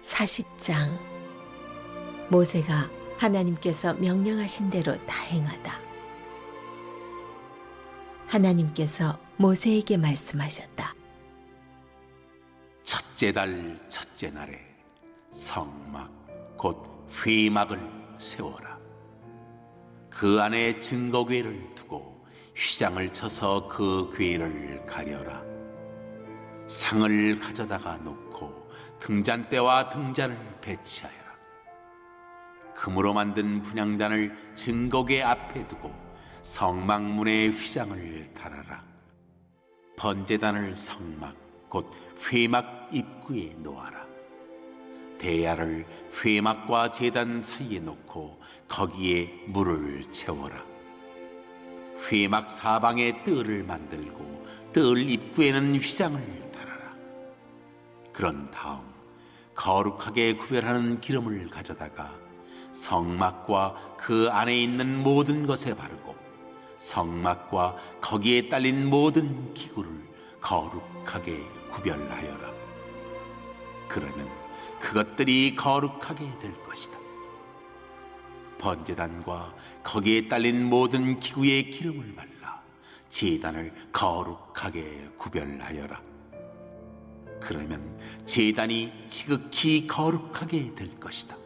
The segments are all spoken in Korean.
40장. 모세가 하나님께서 명령하신 대로 다 행하다. 하나님께서 모세에게 말씀하셨다. 첫째 달 첫째 날에 성막 곧 회막을 세워라. 그 안에 증거궤를 두고 휘장을 쳐서 그 궤를 가려라. 상을 가져다가 놓고 등잔대와 등잔을 배치하여라. 금으로 만든 분향단을 증거궤 앞에 두고 성막문에 휘장을 달아라. 번제단을 성막 곧 회막 입구에 놓아라. 대야를 회막과 제단 사이에 놓고 거기에 물을 채워라. 회막 사방에 뜰을 만들고 뜰 입구에는 휘장을 달아라. 그런 다음 거룩하게 구별하는 기름을 가져다가 성막과 그 안에 있는 모든 것에 바르고 성막과 거기에 딸린 모든 기구를 거룩하게 구별하여라. 그러면 그것들이 거룩하게 될 것이다. 번제단과 거기에 딸린 모든 기구에 기름을 발라 제단을 거룩하게 구별하여라. 그러면 제단이 지극히 거룩하게 될 것이다.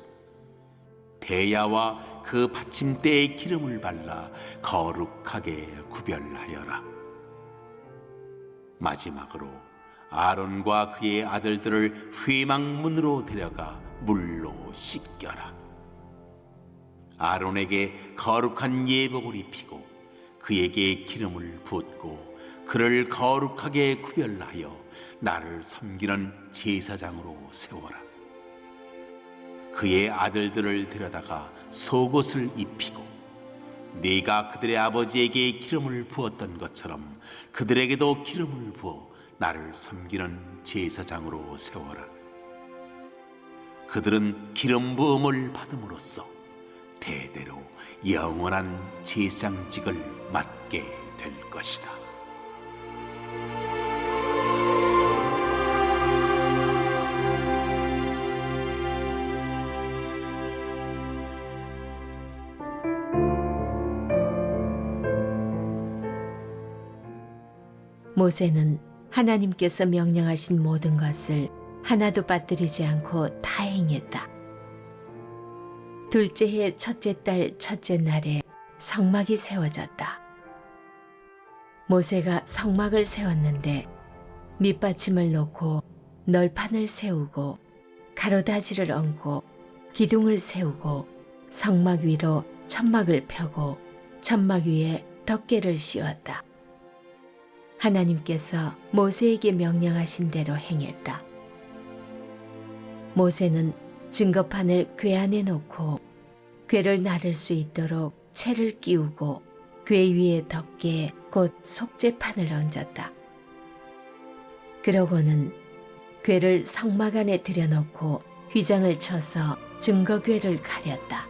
대야와 그 받침대에 기름을 발라 거룩하게 구별하여라. 마지막으로 아론과 그의 아들들을 회막문으로 데려가 물로 씻겨라. 아론에게 거룩한 예복을 입히고 그에게 기름을 붓고 그를 거룩하게 구별하여 나를 섬기는 제사장으로 세워라. 그의 아들들을 데려다가 속옷을 입히고 네가 그들의 아버지에게 기름을 부었던 것처럼 그들에게도 기름을 부어 나를 섬기는 제사장으로 세워라. 그들은 기름 부음을 받음으로써 대대로 영원한 제사장직을 맡게 될 것이다. 모세는 하나님께서 명령하신 모든 것을 하나도 빠뜨리지 않고 다 행했다. 둘째 해 첫째 달 첫째 날에 성막이 세워졌다. 모세가 성막을 세웠는데 밑받침을 놓고 널판을 세우고 가로다지를 얹고 기둥을 세우고 성막 위로 천막을 펴고 천막 위에 덮개를 씌웠다. 하나님께서 모세에게 명령하신 대로 행했다. 모세는 증거판을 궤 안에 놓고 궤를 나를 수 있도록 채를 끼우고 궤 위에 덮개 곧 속죄판을 얹었다. 그러고는 궤를 성막 안에 들여놓고 휘장을 쳐서 증거궤를 가렸다.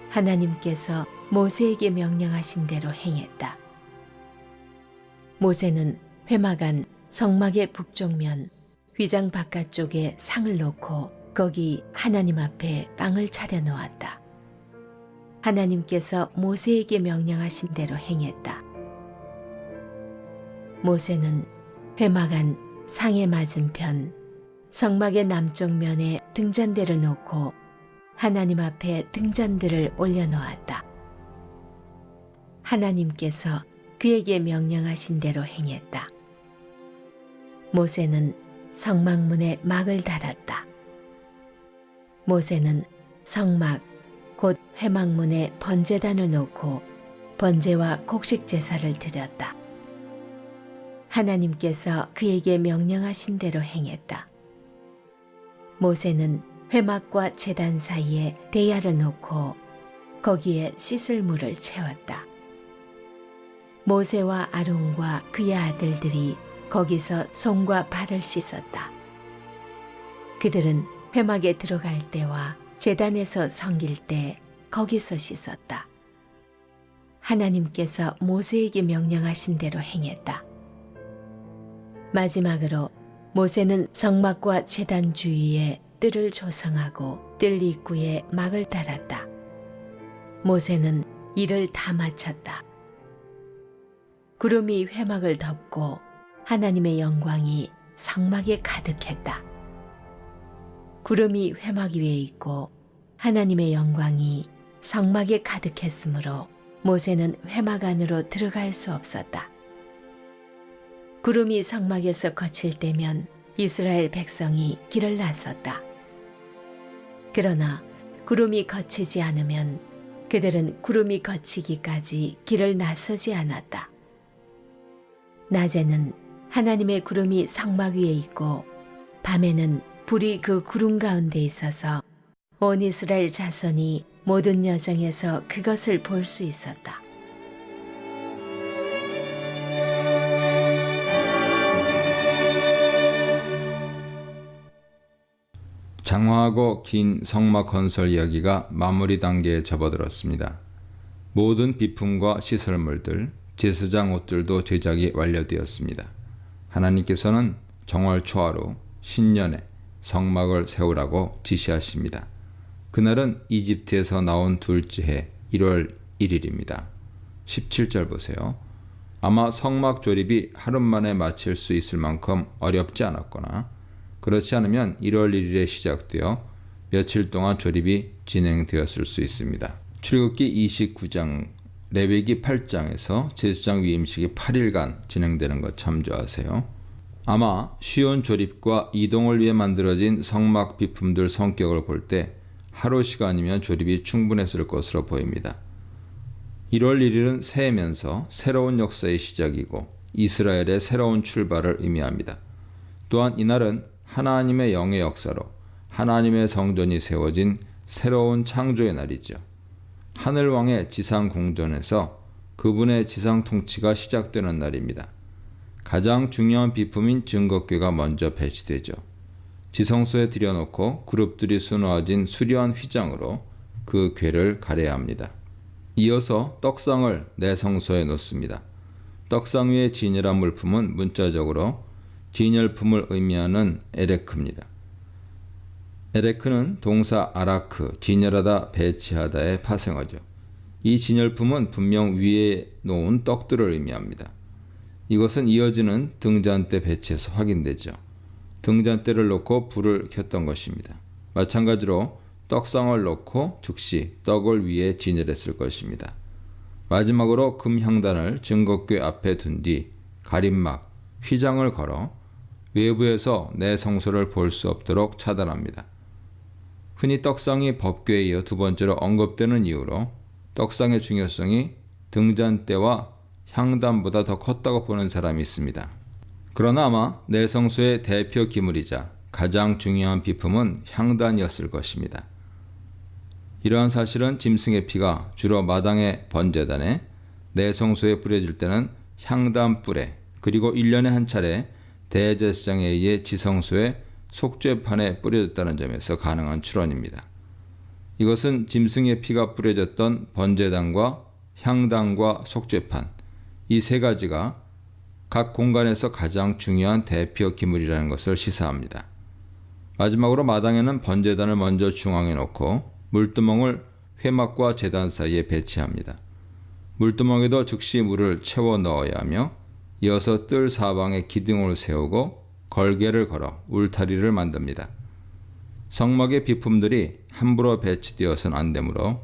하나님께서 모세에게 명령하신 대로 행했다. 모세는 회막 안 성막의 북쪽면 휘장 바깥쪽에 상을 놓고 거기 하나님 앞에 빵을 차려 놓았다. 하나님께서 모세에게 명령하신 대로 행했다. 모세는 회막 안 상의 맞은편 성막의 남쪽 면에 등잔대를 놓고 하나님 앞에 등잔들을 올려놓았다. 하나님께서 그에게 명령하신 대로 행했다. 모세는 성막문에 막을 달았다. 모세는 성막 곧 회막문에 번제단을 놓고 번제와 곡식 제사를 드렸다. 하나님께서 그에게 명령하신 대로 행했다. 모세는 회막과 제단 사이에 대야를 놓고 거기에 씻을 물을 채웠다. 모세와 아론과 그의 아들들이 거기서 손과 발을 씻었다. 그들은 회막에 들어갈 때와 제단에서 섬길 때 거기서 씻었다. 하나님께서 모세에게 명령하신 대로 행했다. 마지막으로 모세는 성막과 제단 주위에 뜰을 조성하고 뜰 입구에 막을 달았다. 모세는 일을 다 마쳤다. 구름이 회막을 덮고 하나님의 영광이 성막에 가득했다. 구름이 회막 위에 있고 하나님의 영광이 성막에 가득했으므로 모세는 회막 안으로 들어갈 수 없었다. 구름이 성막에서 거칠 때면 이스라엘 백성이 길을 나섰다. 그러나 구름이 거치지 않으면 그들은 구름이 거치기까지 길을 나서지 않았다. 낮에는 하나님의 구름이 성막 위에 있고 밤에는 불이 그 구름 가운데 있어서 온 이스라엘 자손이 모든 여정에서 그것을 볼 수 있었다. 장황하고 긴 성막 건설 이야기가 마무리 단계에 접어들었습니다. 모든 비품과 시설물들, 제사장 옷들도 제작이 완료되었습니다. 하나님께서는 정월 초하루 신년에 성막을 세우라고 지시하십니다. 그날은 이집트에서 나온 둘째 해 1월 1일입니다. 17절 보세요. 아마 성막 조립이 하루 만에 마칠 수 있을 만큼 어렵지 않았거나 그렇지 않으면 1월 1일에 시작되어 며칠 동안 조립이 진행되었을 수 있습니다. 출애굽기 29장, 레위기 8장에서 제사장 위임식이 8일간 진행되는 것 참조하세요. 아마 쉬운 조립과 이동을 위해 만들어진 성막 비품들 성격을 볼 때 하루 시간이면 조립이 충분했을 것으로 보입니다. 1월 1일은 새해면서 새로운 역사의 시작이고 이스라엘의 새로운 출발을 의미합니다. 또한 이날은 하나님의 영의 역사로 하나님의 성전이 세워진 새로운 창조의 날이죠. 하늘왕의 지상 궁전에서 그분의 지상 통치가 시작되는 날입니다. 가장 중요한 비품인 증거궤가 먼저 배치되죠. 지성소에 들여놓고 그룹들이 수놓아진 수려한 휘장으로 그 궤를 가려야 합니다. 이어서 떡상을 내성소에 놓습니다. 떡상 위에 진열한 물품은 문자적으로 진열품을 의미하는 에레크입니다. 에레크는 동사 아라크, 진열하다, 배치하다의 파생어죠. 이 진열품은 분명 위에 놓은 떡들을 의미합니다. 이것은 이어지는 등잔대 배치에서 확인되죠. 등잔대를 놓고 불을 켰던 것입니다. 마찬가지로 떡상을 놓고 즉시 떡을 위에 진열했을 것입니다. 마지막으로 금향단을 증거궤 앞에 둔 뒤 가림막, 휘장을 걸어 외부에서 내성소를 볼 수 없도록 차단합니다. 흔히 떡상이 법궤에 이어 두 번째로 언급되는 이유로 떡상의 중요성이 등잔대와 향단보다 더 컸다고 보는 사람이 있습니다. 그러나 아마 내성소의 대표 기물이자 가장 중요한 비품은 향단이었을 것입니다. 이러한 사실은 짐승의 피가 주로 마당의 번제단에 내성소에 뿌려질 때는 향단불에 그리고 1년에 한 차례 대제사장에 의해 지성소의 속죄판에 뿌려졌다는 점에서 가능한 추론입니다. 이것은 짐승의 피가 뿌려졌던 번제단과 향단과 속죄판 이 세 가지가 각 공간에서 가장 중요한 대표 기물이라는 것을 시사합니다. 마지막으로 마당에는 번제단을 먼저 중앙에 놓고 물두멍을 회막과 제단 사이에 배치합니다. 물두멍에도 즉시 물을 채워 넣어야 하며 이어서 뜰 사방에 기둥을 세우고 걸개를 걸어 울타리를 만듭니다. 성막의 비품들이 함부로 배치되어서는 안 되므로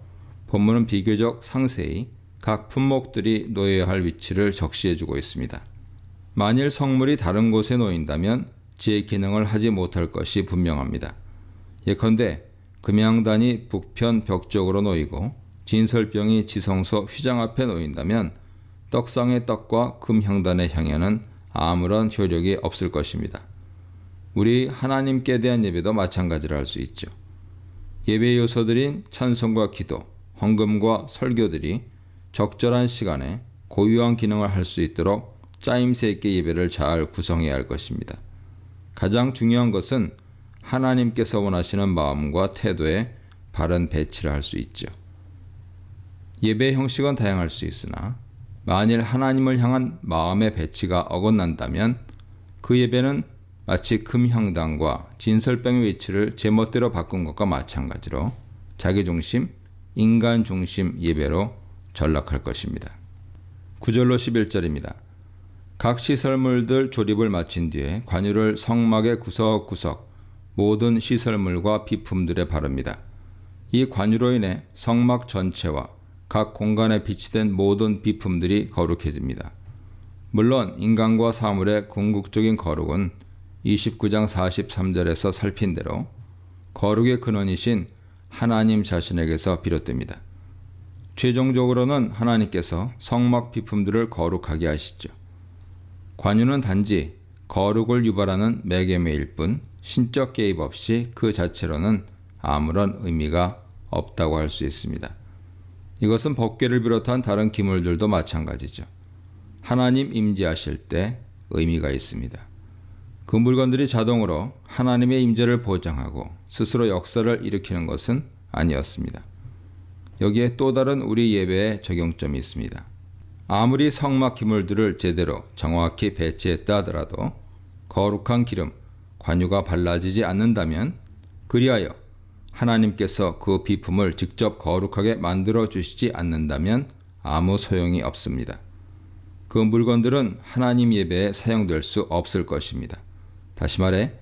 본문은 비교적 상세히 각 품목들이 놓여야 할 위치를 적시해주고 있습니다. 만일 성물이 다른 곳에 놓인다면 제 기능을 하지 못할 것이 분명합니다. 예컨대 금향단이 북편 벽 쪽으로 놓이고 진설병이 지성소 휘장 앞에 놓인다면 떡상의 떡과 금향단의 향연은 아무런 효력이 없을 것입니다. 우리 하나님께 대한 예배도 마찬가지를 할 수 있죠. 예배 요소들인 찬송과 기도, 헌금과 설교들이 적절한 시간에 고유한 기능을 할 수 있도록 짜임새 있게 예배를 잘 구성해야 할 것입니다. 가장 중요한 것은 하나님께서 원하시는 마음과 태도에 바른 배치를 할 수 있죠. 예배 형식은 다양할 수 있으나 만일 하나님을 향한 마음의 배치가 어긋난다면 그 예배는 마치 금형당과 진설병의 위치를 제멋대로 바꾼 것과 마찬가지로 자기중심, 인간중심 예배로 전락할 것입니다. 9절로 11절입니다. 각 시설물들 조립을 마친 뒤에 관유를 성막의 구석구석 모든 시설물과 비품들에 바릅니다. 이 관유로 인해 성막 전체와 각 공간에 비치된 모든 비품들이 거룩해집니다. 물론 인간과 사물의 궁극적인 거룩은 29장 43절에서 살핀 대로 거룩의 근원이신 하나님 자신에게서 비롯됩니다. 최종적으로는 하나님께서 성막 비품들을 거룩하게 하시죠. 관유는 단지 거룩을 유발하는 매개매일 뿐 신적 개입 없이 그 자체로는 아무런 의미가 없다고 할 수 있습니다. 이것은 법궤를 비롯한 다른 기물들도 마찬가지죠. 하나님 임재하실 때 의미가 있습니다. 그 물건들이 자동으로 하나님의 임재를 보장하고 스스로 역사를 일으키는 것은 아니었습니다. 여기에 또 다른 우리 예배의 적용점이 있습니다. 아무리 성막 기물들을 제대로 정확히 배치했다 하더라도 거룩한 기름, 관유가 발라지지 않는다면 그리하여 하나님께서 그 비품을 직접 거룩하게 만들어 주시지 않는다면 아무 소용이 없습니다. 그 물건들은 하나님 예배에 사용될 수 없을 것입니다. 다시 말해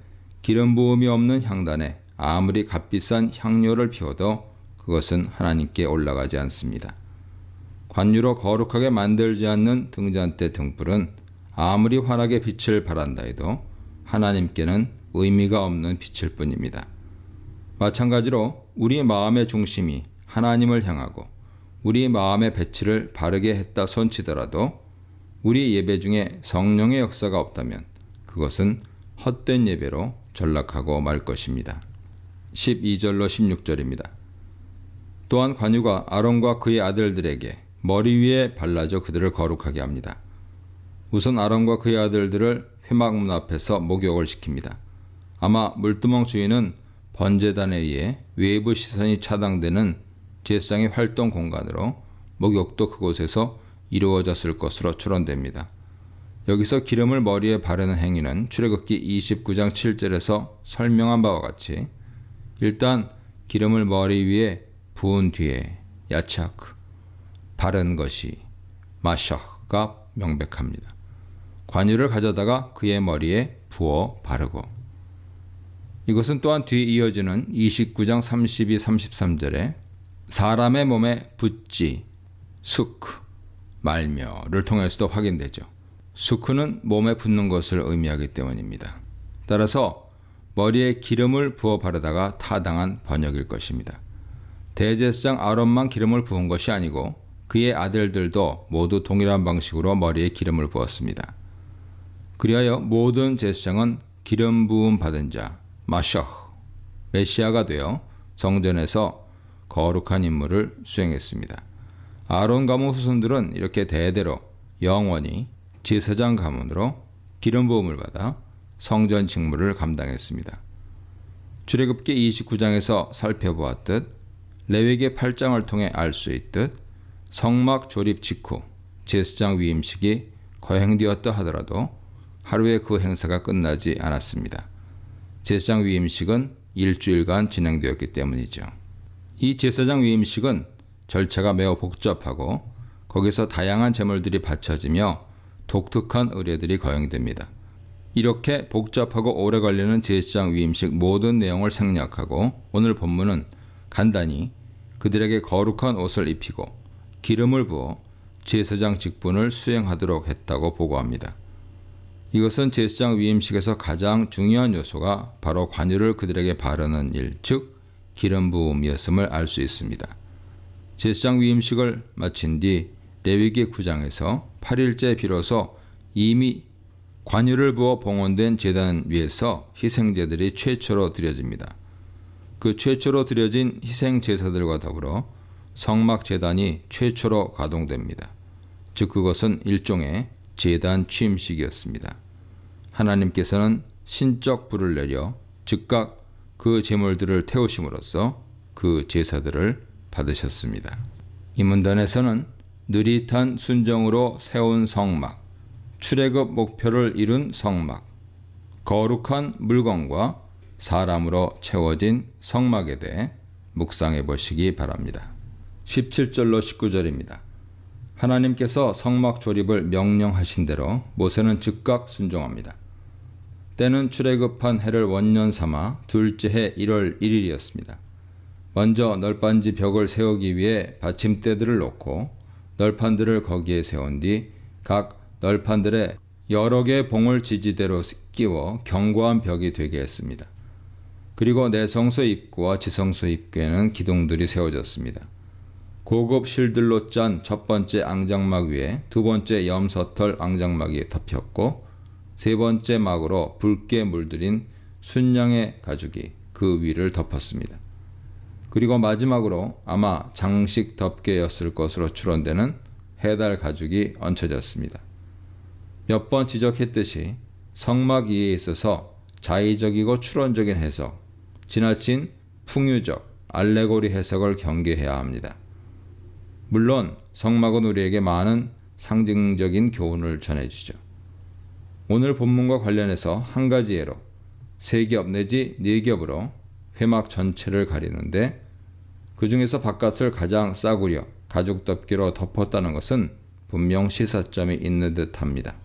기름 부음이 없는 향단에 아무리 값비싼 향료를 피워도 그것은 하나님께 올라가지 않습니다. 관유로 거룩하게 만들지 않는 등잔대 등불은 아무리 환하게 빛을 발한다 해도 하나님께는 의미가 없는 빛일 뿐입니다. 마찬가지로 우리 마음의 중심이 하나님을 향하고 우리 마음의 배치를 바르게 했다 손치더라도 우리 예배 중에 성령의 역사가 없다면 그것은 헛된 예배로 전락하고 말 것입니다. 12절로 16절입니다. 또한 관유가 아론과 그의 아들들에게 머리 위에 발라줘 그들을 거룩하게 합니다. 우선 아론과 그의 아들들을 회막문 앞에서 목욕을 시킵니다. 아마 물두멍 주인은 번제단에 의해 외부 시선이 차단되는 제사장의 활동 공간으로 목욕도 그곳에서 이루어졌을 것으로 추론됩니다. 여기서 기름을 머리에 바르는 행위는 출애굽기 29장 7절에서 설명한 바와 같이 일단 기름을 머리 위에 부은 뒤에 야차크 바른 것이 마샤가 명백합니다. 관유를 가져다가 그의 머리에 부어 바르고 이것은 또한 뒤에 이어지는 29장 32, 33절에 사람의 몸에 붓지, 수크, 말며를 통해서도 확인되죠. 수크는 몸에 붓는 것을 의미하기 때문입니다. 따라서 머리에 기름을 부어 바르다가 타당한 번역일 것입니다. 대제사장 아론만 기름을 부은 것이 아니고 그의 아들들도 모두 동일한 방식으로 머리에 기름을 부었습니다. 그리하여 모든 제사장은 기름 부음 받은 자, 마셔, 메시아가 되어 성전에서 거룩한 임무를 수행했습니다. 아론 가문 후손들은 이렇게 대대로 영원히 제사장 가문으로 기름 부음을 받아 성전 직무를 감당했습니다. 출애굽기 29장에서 살펴보았듯 레위기 8장을 통해 알 수 있듯 성막 조립 직후 제사장 위임식이 거행되었다 하더라도 하루에 그 행사가 끝나지 않았습니다. 제사장 위임식은 일주일간 진행되었기 때문이죠. 이 제사장 위임식은 절차가 매우 복잡하고 거기서 다양한 제물들이 바쳐지며 독특한 의례들이 거행됩니다. 이렇게 복잡하고 오래 걸리는 제사장 위임식 모든 내용을 생략하고 오늘 본문은 간단히 그들에게 거룩한 옷을 입히고 기름을 부어 제사장 직분을 수행하도록 했다고 보고합니다. 이것은 제사장 위임식에서 가장 중요한 요소가 바로 관유를 그들에게 바르는 일, 즉 기름 부음이었음을 알 수 있습니다. 제사장 위임식을 마친 뒤 레위기 9장에서 8일째 비로소 이미 관유를 부어 봉헌된 제단 위에서 희생제들이 최초로 드려집니다. 그 최초로 드려진 희생 제사들과 더불어 성막 제단이 최초로 가동됩니다. 즉 그것은 일종의 제단 취임식이었습니다. 하나님께서는 신적 불을 내려 즉각 그 제물들을 태우심으로써 그 제사들을 받으셨습니다. 이 문단에서는 느릿한 순종으로 세운 성막, 출애굽 목표를 이룬 성막, 거룩한 물건과 사람으로 채워진 성막에 대해 묵상해 보시기 바랍니다. 17절로 19절입니다. 하나님께서 성막 조립을 명령하신 대로 모세는 즉각 순종합니다. 때는 출애굽한 해를 원년 삼아 둘째 해 1월 1일이었습니다. 먼저 널빤지 벽을 세우기 위해 받침대들을 놓고 널판들을 거기에 세운 뒤 각 널판들에 여러 개의 봉을 지지대로 끼워 견고한 벽이 되게 했습니다. 그리고 내성소 입구와 지성소 입구에는 기둥들이 세워졌습니다. 고급 실들로 짠 첫 번째 앙장막 위에 두 번째 염소털 앙장막이 덮였고 세 번째 막으로 붉게 물들인 순양의 가죽이 그 위를 덮었습니다. 그리고 마지막으로 아마 장식 덮개였을 것으로 추론되는 해달 가죽이 얹혀졌습니다. 몇 번 지적했듯이 성막 이해에 있어서 자의적이고 추론적인 해석, 지나친 풍유적, 알레고리 해석을 경계해야 합니다. 물론 성막은 우리에게 많은 상징적인 교훈을 전해주죠. 오늘 본문과 관련해서 한 가지 예로 3겹 내지 4겹으로 회막 전체를 가리는데 그 중에서 바깥을 가장 싸구려 가죽 덮개로 덮었다는 것은 분명 시사점이 있는 듯합니다.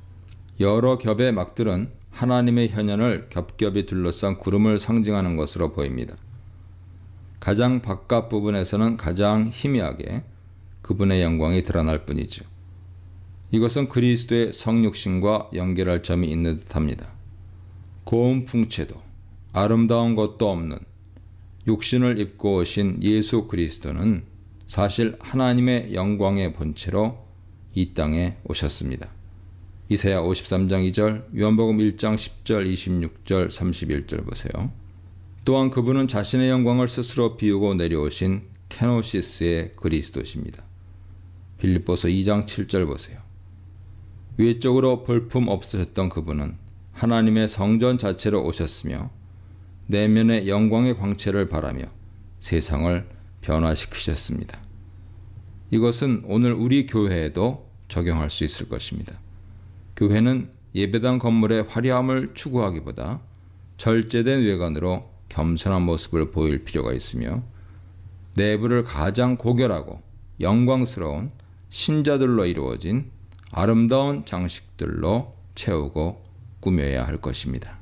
여러 겹의 막들은 하나님의 현현을 겹겹이 둘러싼 구름을 상징하는 것으로 보입니다. 가장 바깥 부분에서는 가장 희미하게 그분의 영광이 드러날 뿐이죠. 이것은 그리스도의 성육신과 연결할 점이 있는 듯합니다. 고운 풍채도 아름다운 것도 없는 육신을 입고 오신 예수 그리스도는 사실 하나님의 영광의 본체로 이 땅에 오셨습니다. 이사야 53장 2절, 요한복음 1장 10절, 26절, 31절 보세요. 또한 그분은 자신의 영광을 스스로 비우고 내려오신 케노시스의 그리스도십니다. 빌립보서 2장 7절 보세요. 외적으로 볼품 없으셨던 그분은 하나님의 성전 자체로 오셨으며 내면의 영광의 광채를 바라며 세상을 변화시키셨습니다. 이것은 오늘 우리 교회에도 적용할 수 있을 것입니다. 교회는 예배당 건물의 화려함을 추구하기보다 절제된 외관으로 겸손한 모습을 보일 필요가 있으며 내부를 가장 고결하고 영광스러운 신자들로 이루어진 아름다운 장식들로 채우고 꾸며야 할 것입니다.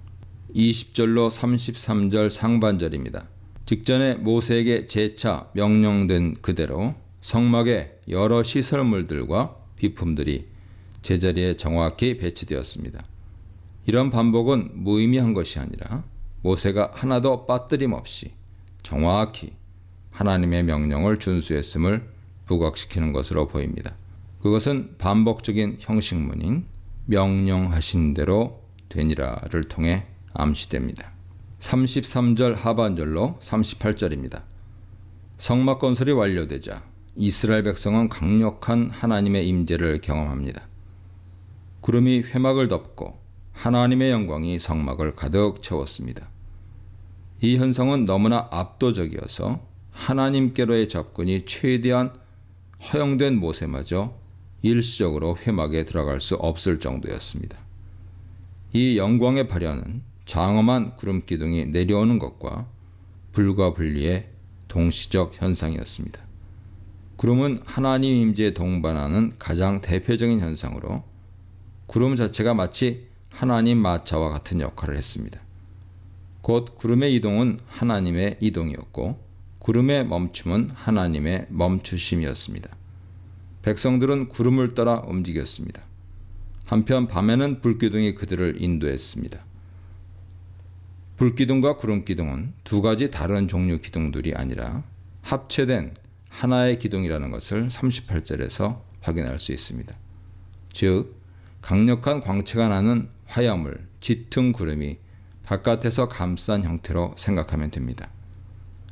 20절로 33절 상반절입니다. 직전에 모세에게 재차 명령된 그대로 성막에 여러 시설물들과 비품들이 제자리에 정확히 배치되었습니다. 이런 반복은 무의미한 것이 아니라 모세가 하나도 빠뜨림 없이 정확히 하나님의 명령을 준수했음을 부각시키는 것으로 보입니다. 그것은 반복적인 형식문인 명령하신 대로 되니라를 통해 암시됩니다. 33절 하반절로 38절입니다. 성막 건설이 완료되자 이스라엘 백성은 강력한 하나님의 임재를 경험합니다. 구름이 회막을 덮고 하나님의 영광이 성막을 가득 채웠습니다. 이 현상은 너무나 압도적이어서 하나님께로의 접근이 최대한 허용된 모세마저 일시적으로 회막에 들어갈 수 없을 정도였습니다. 이 영광의 발현은 장엄한 구름 기둥이 내려오는 것과 불과 분리의 동시적 현상이었습니다. 구름은 하나님 임재에 동반하는 가장 대표적인 현상으로 구름 자체가 마치 하나님 마차와 같은 역할을 했습니다. 곧 구름의 이동은 하나님의 이동이었고 구름의 멈춤은 하나님의 멈추심이었습니다. 백성들은 구름을 따라 움직였습니다. 한편 밤에는 불기둥이 그들을 인도했습니다. 불기둥과 구름기둥은 두 가지 다른 종류 기둥들이 아니라 합체된 하나의 기둥이라는 것을 38절에서 확인할 수 있습니다. 즉 강력한 광채가 나는 화염을 짙은 구름이 바깥에서 감싼 형태로 생각하면 됩니다.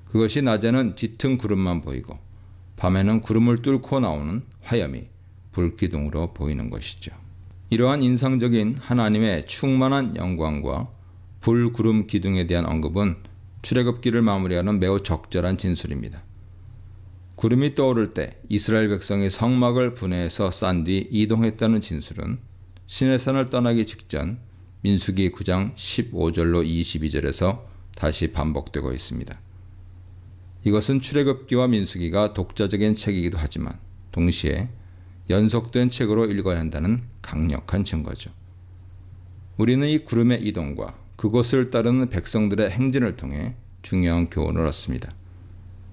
그것이 낮에는 짙은 구름만 보이고 밤에는 구름을 뚫고 나오는 화염이 불기둥으로 보이는 것이죠. 이러한 인상적인 하나님의 충만한 영광과 불구름 기둥에 대한 언급은 출애굽기를 마무리하는 매우 적절한 진술입니다. 구름이 떠오를 때 이스라엘 백성이 성막을 분해해서 싼 뒤 이동했다는 진술은 시내산을 떠나기 직전 민수기 9장 15절로 22절에서 다시 반복되고 있습니다. 이것은 출애굽기와 민수기가 독자적인 책이기도 하지만 동시에 연속된 책으로 읽어야 한다는 강력한 증거죠. 우리는 이 구름의 이동과 그곳을 따르는 백성들의 행진을 통해 중요한 교훈을 얻습니다.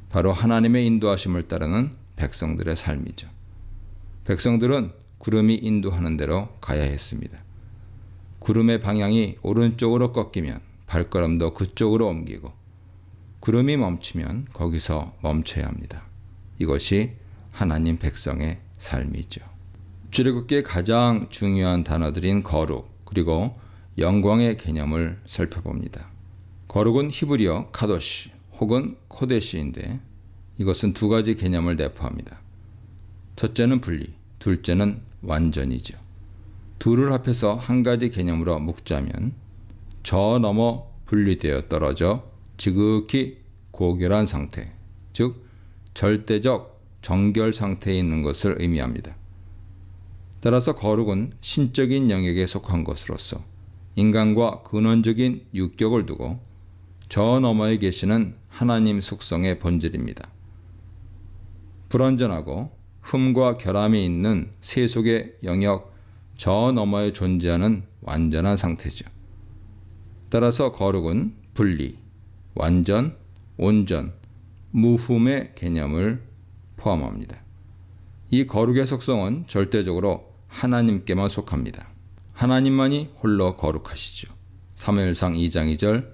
바로 하나님의 인도하심을 따르는 백성들의 삶이죠. 백성들은 구름이 인도하는 대로 가야 했습니다. 구름의 방향이 오른쪽으로 꺾이면 발걸음도 그쪽으로 옮기고 구름이 멈추면 거기서 멈춰야 합니다. 이것이 하나님 백성의 삶이죠. 출애굽기의 가장 중요한 단어들인 거룩 그리고 영광의 개념을 살펴봅니다. 거룩은 히브리어 카도시 혹은 코데시인데 이것은 두 가지 개념을 내포합니다. 첫째는 분리, 둘째는 완전이죠. 둘을 합해서 한 가지 개념으로 묶자면 저 너머 분리되어 떨어져 지극히 고결한 상태, 즉 절대적 정결 상태에 있는 것을 의미합니다. 따라서 거룩은 신적인 영역에 속한 것으로서 인간과 근원적인 육격을 두고 저 너머에 계시는 하나님 속성의 본질입니다. 불완전하고 흠과 결함이 있는 세속의 영역 저 너머에 존재하는 완전한 상태죠. 따라서 거룩은 분리, 완전, 온전, 무흠의 개념을 포함합니다. 이 거룩의 속성은 절대적으로 하나님께만 속합니다. 하나님만이 홀로 거룩하시죠. 사무엘상 2장 2절,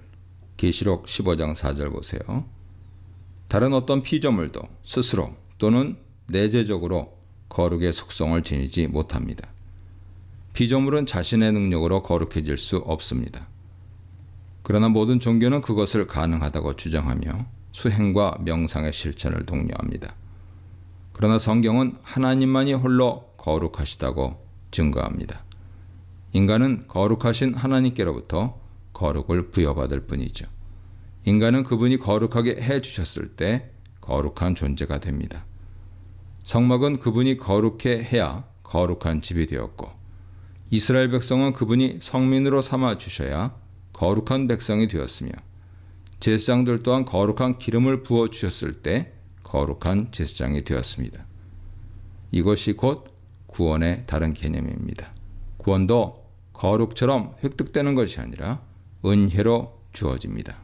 계시록 15장 4절 보세요. 다른 어떤 피조물도 스스로 또는 내재적으로 거룩의 속성을 지니지 못합니다. 피조물은 자신의 능력으로 거룩해질 수 없습니다. 그러나 모든 종교는 그것을 가능하다고 주장하며 수행과 명상의 실천을 독려합니다. 그러나 성경은 하나님만이 홀로 거룩하시다고 증거합니다. 인간은 거룩하신 하나님께로부터 거룩을 부여받을 뿐이죠. 인간은 그분이 거룩하게 해주셨을 때 거룩한 존재가 됩니다. 성막은 그분이 거룩해 해야 거룩한 집이 되었고 이스라엘 백성은 그분이 성민으로 삼아 주셔야 거룩한 백성이 되었으며 제사장들 또한 거룩한 기름을 부어 주셨을 때 거룩한 제사장이 되었습니다. 이것이 곧 구원의 다른 개념입니다. 구원도 거룩처럼 획득되는 것이 아니라 은혜로 주어집니다.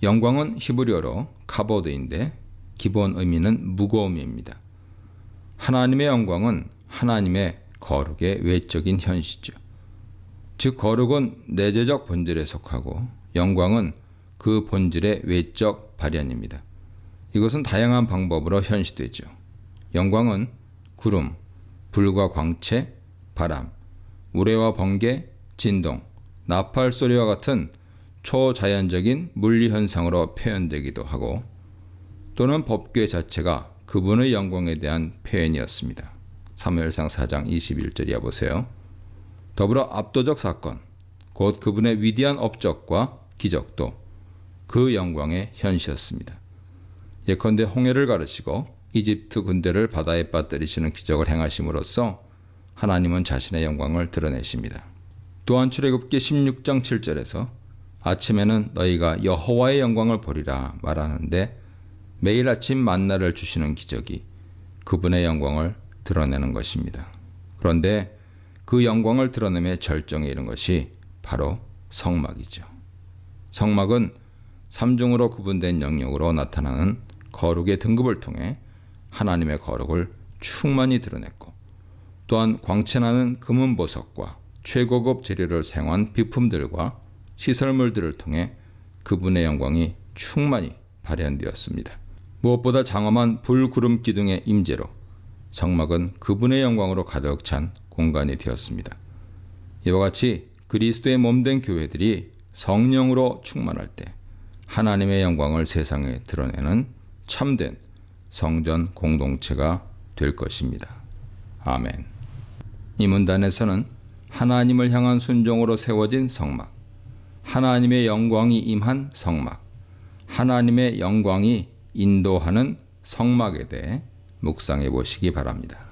영광은 히브리어로 카보드인데 기본 의미는 무거움입니다. 하나님의 영광은 하나님의 거룩의 외적인 현시죠. 즉 거룩은 내재적 본질에 속하고 영광은 그 본질의 외적 발현입니다. 이것은 다양한 방법으로 현시되죠. 영광은 구름, 불과 광채, 바람, 우레와 번개, 진동, 나팔 소리와 같은 초자연적인 물리현상으로 표현되기도 하고 또는 법궤 자체가 그분의 영광에 대한 표현이었습니다. 사무엘상 4장 21절이야 보세요. 더불어 압도적 사건, 곧 그분의 위대한 업적과 기적도 그 영광의 현시였습니다. 예컨대 홍해를 가르시고 이집트 군대를 바다에 빠뜨리시는 기적을 행하심으로써 하나님은 자신의 영광을 드러내십니다. 또한 출애굽기 16장 7절에서 아침에는 너희가 여호와의 영광을 보리라 말하는데 매일 아침 만나를 주시는 기적이 그분의 영광을 드러내는 것입니다. 그런데 그 영광을 드러내며 절정에 이른 것이 바로 성막이죠. 성막은 삼중으로 구분된 영역으로 나타나는 거룩의 등급을 통해 하나님의 거룩을 충만히 드러냈고 또한 광채나는 금은 보석과 최고급 재료를 사용한 비품들과 시설물들을 통해 그분의 영광이 충만히 발현되었습니다. 무엇보다 장엄한 불구름 기둥의 임재로 성막은 그분의 영광으로 가득 찬 공간이 되었습니다. 이와 같이 그리스도의 몸된 교회들이 성령으로 충만할 때 하나님의 영광을 세상에 드러내는 참된 성전 공동체가 될 것입니다. 아멘. 이 문단에서는 하나님을 향한 순종으로 세워진 성막, 하나님의 영광이 임한 성막, 하나님의 영광이 인도하는 성막에 대해 묵상해 보시기 바랍니다.